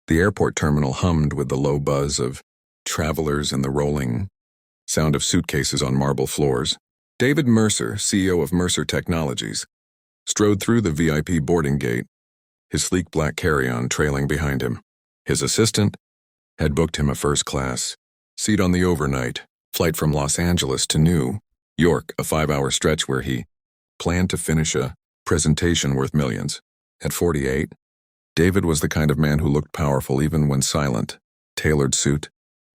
The airport terminal hummed with the low buzz of travelers and the rolling sound of suitcases on marble floors. David Mercer, CEO of Mercer Technologies, strode through the VIP boarding gate, his sleek black carry-on trailing behind him. His assistant had booked him a first-class seat on the overnight flight from Los Angeles to New York, a 5-hour stretch where he planned to finish a presentation worth millions. At 48, David was the kind of man who looked powerful even when silent. Tailored suit,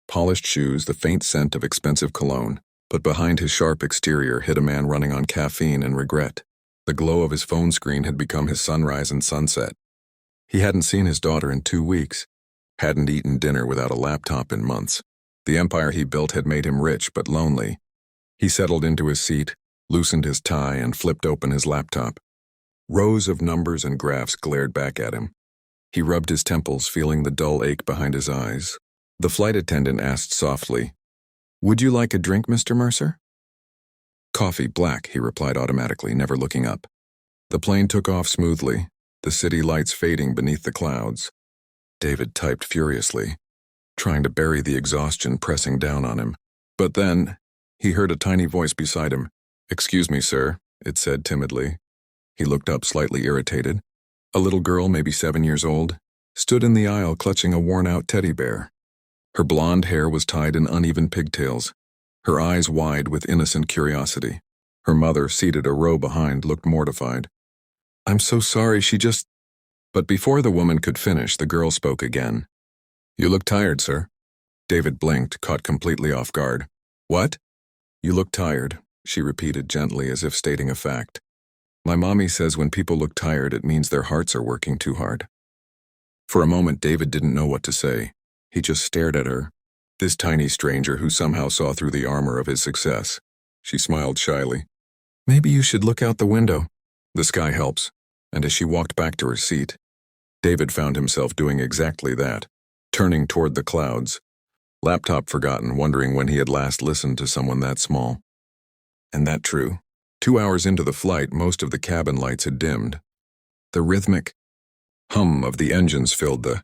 polished shoes, the faint scent of expensive cologne. But behind his sharp exterior hid a man running on caffeine and regret. The glow of his phone screen had become his sunrise and sunset. He hadn't seen his daughter in 2 weeks, hadn't eaten dinner without a laptop in months. The empire he built had made him rich but lonely. He settled into his seat, loosened his tie, and flipped open his laptop. Rows of numbers and graphs glared back at him. He rubbed his temples, feeling the dull ache behind his eyes. The flight attendant asked softly, "Would you like a drink, Mr. Mercer?" "Coffee, black," he replied automatically, never looking up. The plane took off smoothly, the city lights fading beneath the clouds. David typed furiously, trying to bury the exhaustion pressing down on him. But then, he heard a tiny voice beside him. "Excuse me, sir," it said timidly. He looked up, slightly irritated. A little girl, maybe 7 years old, stood in the aisle clutching a worn-out teddy bear. Her blonde hair was tied in uneven pigtails, her eyes wide with innocent curiosity. Her mother, seated a row behind, looked mortified. "I'm so sorry, she just—" But before the woman could finish, the girl spoke again. "You look tired, sir." David blinked, caught completely off guard. "What?" "You look tired," she repeated gently as if stating a fact. "My mommy says when people look tired, it means their hearts are working too hard." For a moment, David didn't know what to say. He just stared at her, this tiny stranger who somehow saw through the armor of his success. She smiled shyly. "Maybe you should look out the window. The sky helps." And as she walked back to her seat, David found himself doing exactly that, turning toward the clouds, laptop forgotten, wondering when he had last listened to someone that small. And that true. 2 hours into the flight, most of the cabin lights had dimmed. The rhythmic hum of the engines filled the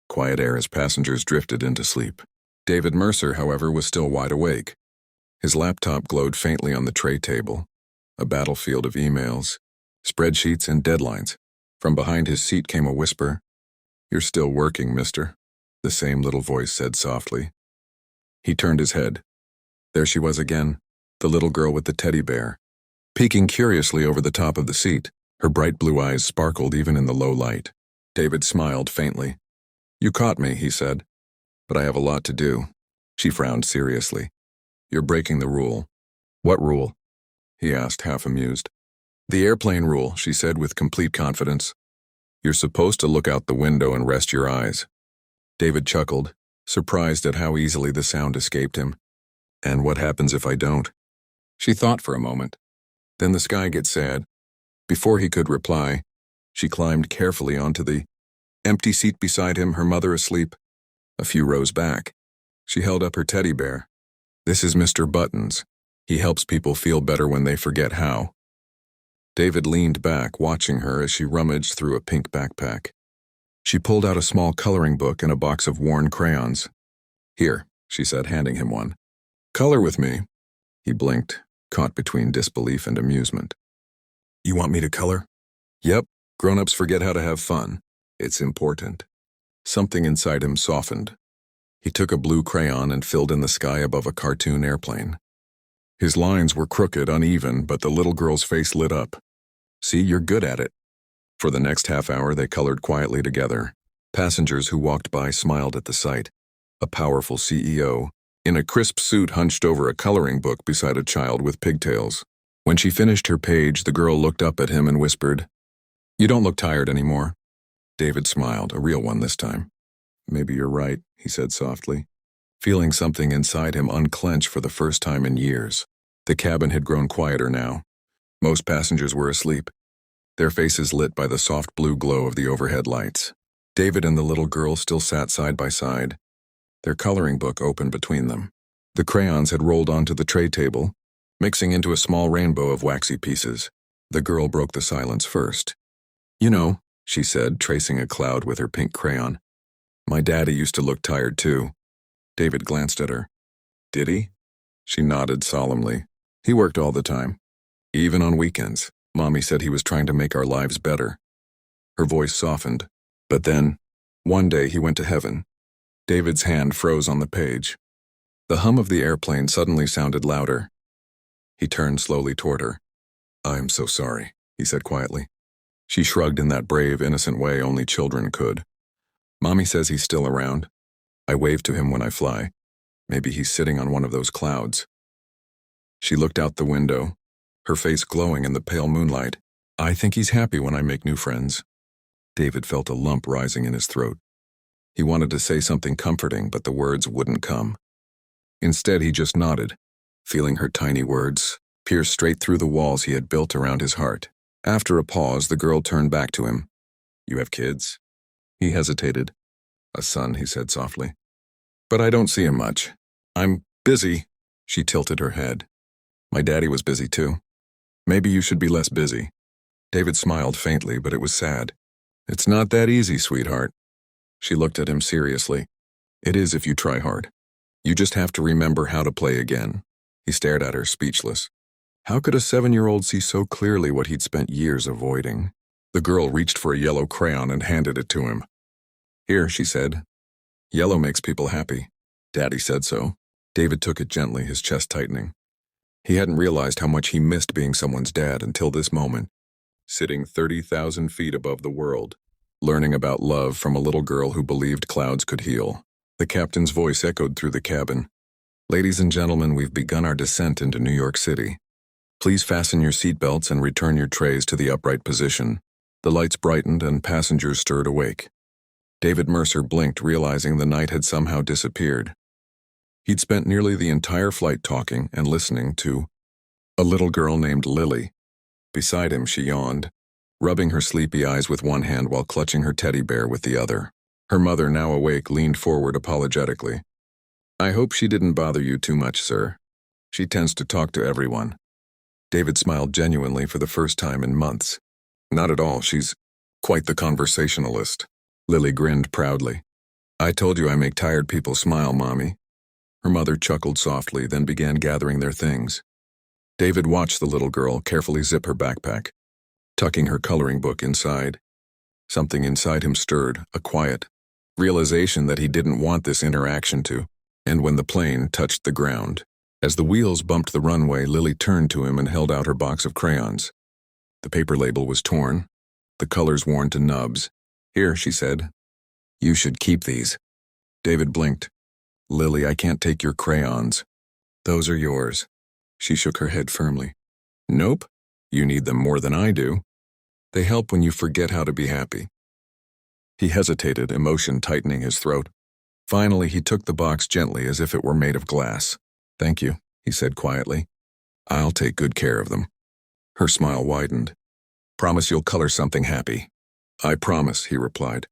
quiet air as passengers drifted into sleep. David Mercer, however, was still wide awake. His laptop glowed faintly on the tray table, a battlefield of emails, spreadsheets, and deadlines. From behind his seat came a whisper. "You're still working, mister," the same little voice said softly. He turned his head. There she was again, the little girl with the teddy bear, peeking curiously over the top of the seat. Her bright blue eyes sparkled even in the low light. David smiled faintly. "You caught me," he said, "but I have a lot to do." She frowned seriously. "You're breaking the rule." "What rule?" he asked, half amused. "The airplane rule," she said with complete confidence. "You're supposed to look out the window and rest your eyes." David chuckled, surprised at how easily the sound escaped him. "And what happens if I don't?" She thought for a moment. "Then the sky gets sad." Before he could reply, she climbed carefully onto the empty seat beside him, her mother asleep, a few rows back. She held up her teddy bear. "This is Mr. Buttons. He helps people feel better when they forget how." David leaned back, watching her as she rummaged through a pink backpack. She pulled out a small coloring book and a box of worn crayons. "Here," she said, handing him one. "Color with me." He blinked, caught between disbelief and amusement. "You want me to color?" "Yep. Grown-ups forget how to have fun. It's important." Something inside him softened. He took a blue crayon and filled in the sky above a cartoon airplane. His lines were crooked, uneven, but the little girl's face lit up. "See, you're good at it." For the next half hour, they colored quietly together. Passengers who walked by smiled at the sight. A powerful CEO, in a crisp suit, hunched over a coloring book beside a child with pigtails. When she finished her page, the girl looked up at him and whispered, "You don't look tired anymore." David smiled, a real one this time. "Maybe you're right," he said softly, feeling something inside him unclench for the first time in years. The cabin had grown quieter now. Most passengers were asleep, their faces lit by the soft blue glow of the overhead lights. David and the little girl still sat side by side, their coloring book open between them. The crayons had rolled onto the tray table, mixing into a small rainbow of waxy pieces. The girl broke the silence first. "You know," she said, tracing a cloud with her pink crayon, My daddy used to look tired too. David glanced at her. Did he? She nodded solemnly. He worked all the time. Even on weekends. Mommy said he was trying to make our lives better. Her voice softened. But then, one day he went to heaven. David's hand froze on the page. The hum of the airplane suddenly sounded louder. He turned slowly toward her. I'm so sorry, he said quietly. She shrugged in that brave, innocent way only children could. Mommy says he's still around. I wave to him when I fly. Maybe he's sitting on one of those clouds. She looked out the window, her face glowing in the pale moonlight. I think he's happy when I make new friends. David felt a lump rising in his throat. He wanted to say something comforting, but the words wouldn't come. Instead, he just nodded, feeling her tiny words pierce straight through the walls he had built around his heart. After a pause, the girl turned back to him. You have kids? He hesitated. A son, he said softly. But I don't see him much. I'm busy. She tilted her head. My daddy was busy too. Maybe you should be less busy. David smiled faintly, but it was sad. It's not that easy, sweetheart. She looked at him seriously. It is if you try hard. You just have to remember how to play again. He stared at her, speechless. How could a 7-year-old see so clearly what he'd spent years avoiding? The girl reached for a yellow crayon and handed it to him. Here, she said. Yellow makes people happy. Daddy said so. David took it gently, his chest tightening. He hadn't realized how much he missed being someone's dad until this moment. Sitting 30,000 feet above the world, learning about love from a little girl who believed clouds could heal. The captain's voice echoed through the cabin. Ladies and gentlemen, we've begun our descent into New York City. Please fasten your seatbelts and return your trays to the upright position. The lights brightened and passengers stirred awake. David Mercer blinked, realizing the night had somehow disappeared. He'd spent nearly the entire flight talking and listening to a little girl named Lily. Beside him, she yawned, rubbing her sleepy eyes with one hand while clutching her teddy bear with the other. Her mother, now awake, leaned forward apologetically. I hope she didn't bother you too much, sir. She tends to talk to everyone. David smiled genuinely for the first time in months. Not at all, she's quite the conversationalist. Lily grinned proudly. I told you I make tired people smile, Mommy. Her mother chuckled softly, then began gathering their things. David watched the little girl carefully zip her backpack, tucking her coloring book inside. Something inside him stirred, a quiet realization that he didn't want this interaction to end when the plane touched the ground. As the wheels bumped the runway, Lily turned to him and held out her box of crayons. The paper label was torn, the colors worn to nubs. Here, she said. You should keep these. David blinked. Lily, I can't take your crayons. Those are yours. She shook her head firmly. Nope. You need them more than I do. They help when you forget how to be happy. He hesitated, emotion tightening his throat. Finally, he took the box gently as if it were made of glass. Thank you, he said quietly. I'll take good care of them. Her smile widened. Promise you'll color something happy. I promise, he replied.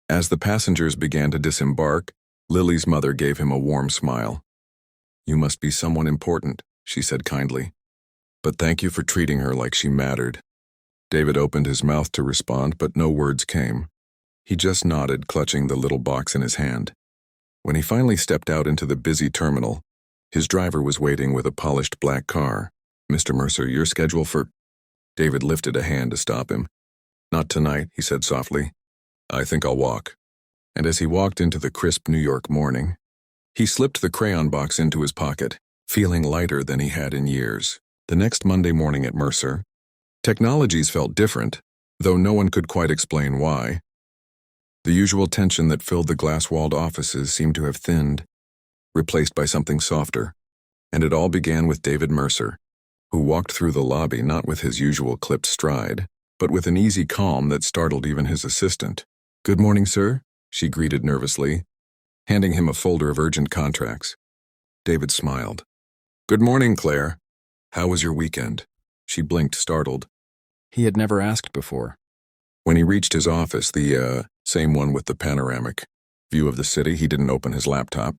As the passengers began to disembark, Lily's mother gave him a warm smile. You must be someone important, she said kindly. But thank you for treating her like she mattered. David opened his mouth to respond, but no words came. He just nodded, clutching the little box in his hand. When he finally stepped out into the busy terminal, his driver was waiting with a polished black car. Mr. Mercer, your schedule for... David lifted a hand to stop him. Not tonight, he said softly. I think I'll walk. And as he walked into the crisp New York morning, he slipped the crayon box into his pocket, feeling lighter than he had in years. The next Monday morning at Mercer, technologies felt different, though no one could quite explain why. The usual tension that filled the glass-walled offices seemed to have thinned, replaced by something softer, and it all began with David Mercer, who walked through the lobby not with his usual clipped stride, but with an easy calm that startled even his assistant. Good morning, sir, she greeted nervously, handing him a folder of urgent contracts. David smiled. Good morning, Claire. How was your weekend? She blinked, startled. He had never asked before. When he reached his office, the same one with the panoramic view of the city, he didn't open his laptop.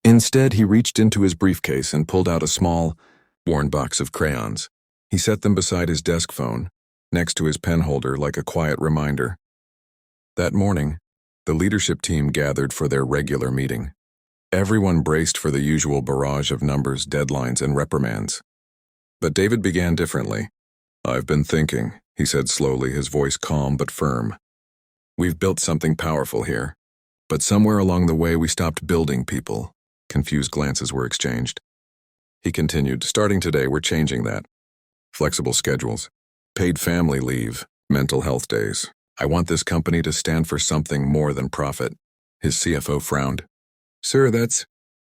Instead, he reached into his briefcase and pulled out a small, worn box of crayons. He set them beside his desk phone, next to his pen holder like a quiet reminder. That morning, The leadership team gathered for their regular meeting. Everyone braced for the usual barrage of numbers, deadlines, and reprimands. But David began differently. "I've been thinking," he said slowly, his voice calm but firm. "We've built something powerful here. But somewhere along the way we stopped building people." Confused glances were exchanged. He continued, "Starting today, we're changing that. Flexible schedules, paid family leave, mental health days. I want this company to stand for something more than profit." His CFO frowned. "Sir, that's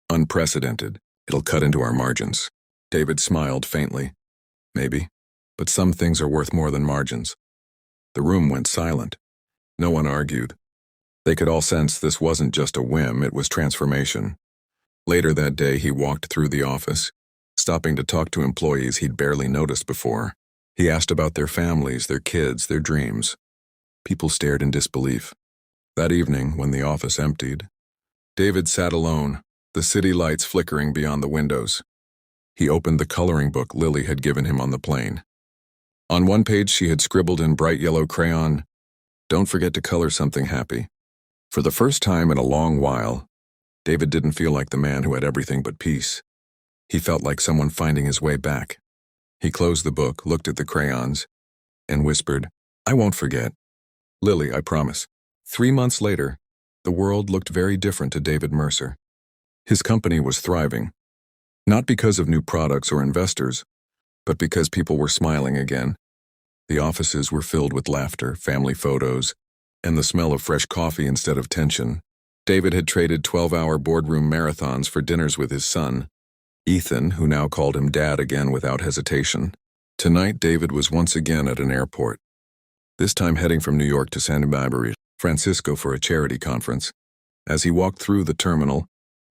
unprecedented. It'll cut into our margins." David smiled faintly. "Maybe, but some things are worth more than margins." The room went silent. No one argued. They could all sense this wasn't just a whim, it was transformation. Later that day, he walked through the office, stopping to talk to employees he'd barely noticed before. He asked about their families, their kids, their dreams. People stared in disbelief. That evening, when the office emptied, David sat alone, the city lights flickering beyond the windows. He opened the coloring book Lily had given him on the plane. On one page she had scribbled in bright yellow crayon, "Don't forget to color something happy." For the first time in a long while, David didn't feel like the man who had everything but peace. He felt like someone finding his way back. He closed the book, looked at the crayons, and whispered, "I won't forget. Lily, I promise." 3 months later, the world looked very different to David Mercer. His company was thriving, not because of new products or investors, but because people were smiling again. The offices were filled with laughter, family photos, and the smell of fresh coffee instead of tension. David had traded 12-hour boardroom marathons for dinners with his son, Ethan, who now called him Dad again without hesitation. Tonight, David was once again at an airport, this time heading from New York to San Francisco for a charity conference. As he walked through the terminal,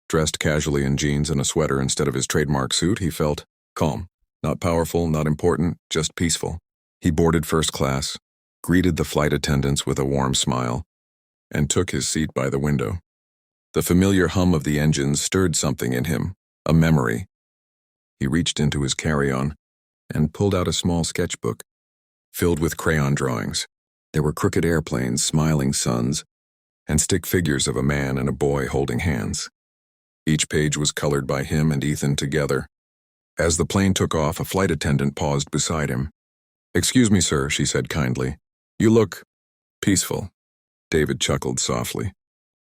dressed casually in jeans and a sweater instead of his trademark suit, he felt calm. Not powerful, not important, just peaceful. He boarded first class, greeted the flight attendants with a warm smile, and took his seat by the window. The familiar hum of the engines stirred something in him, a memory. He reached into his carry-on and pulled out a small sketchbook, filled with crayon drawings. There were crooked airplanes, smiling suns, and stick figures of a man and a boy holding hands. Each page was colored by him and Ethan together. As the plane took off, a flight attendant paused beside him. "Excuse me, sir," she said kindly. "You look peaceful." David chuckled softly.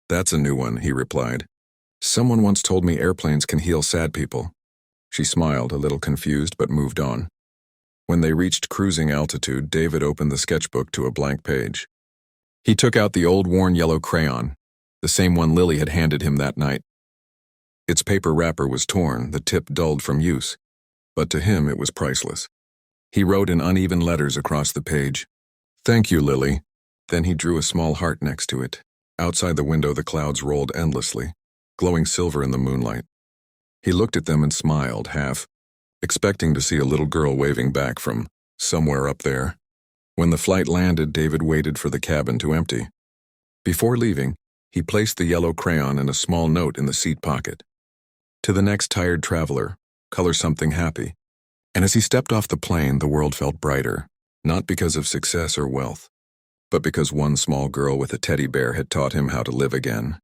"That's a new one," he replied. "Someone once told me airplanes can heal sad people." She smiled, a little confused, but moved on. When they reached cruising altitude, David opened the sketchbook to a blank page. He took out the old worn yellow crayon, the same one Lily had handed him that night. Its paper wrapper was torn, the tip dulled from use, but to him it was priceless. He wrote in uneven letters across the page, "Thank you, Lily." Then he drew a small heart next to it. Outside the window the clouds rolled endlessly, glowing silver in the moonlight. He looked at them and smiled, half expecting to see a little girl waving back from somewhere up there. When the flight landed, David waited for the cabin to empty. Before leaving, he placed the yellow crayon in a small note in the seat pocket. "To the next tired traveler, color something happy." And as he stepped off the plane, the world felt brighter, not because of success or wealth, but because one small girl with a teddy bear had taught him how to live again.